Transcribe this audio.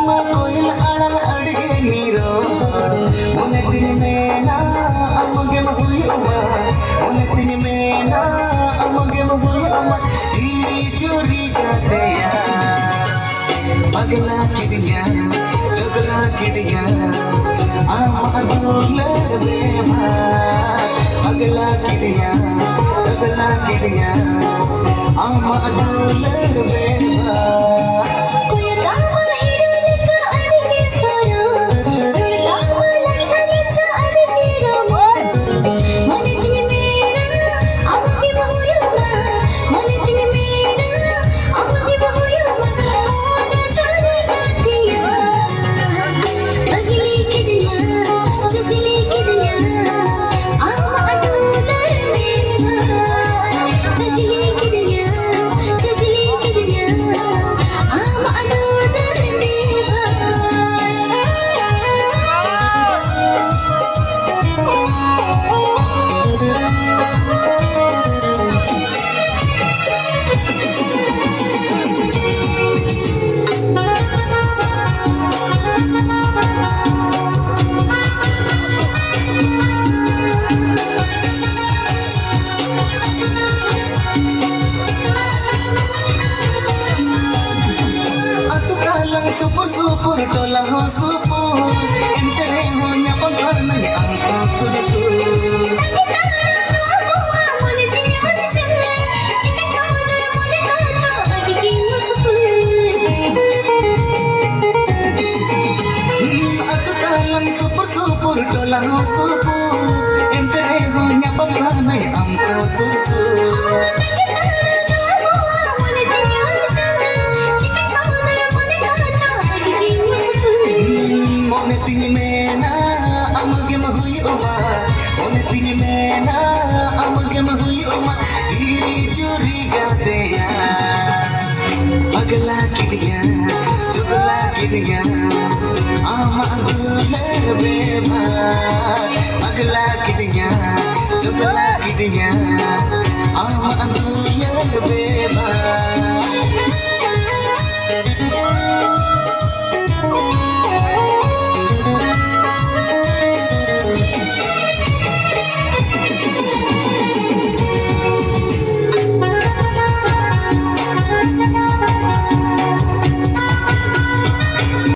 ma koil alang adige niro unetini mena amage ma hui ama unetini mena amage ma hui ama diri chori gateya pagla kidiya jogla kidiya ama adular bema pagla kidiya jogla kidiya ama adular bema Supur tola ho supur entere ho nyapon karna ya ang sasusu supur supur tola ho supur entere ho nyapon karna ya ang sasusu Onetini mena amage ma hui oma onetini mena amage ma hui oma diri chori gateya pagla kidiya jogla kidiya ama adular bema pagla kidiya jogla kidiya ama adular bema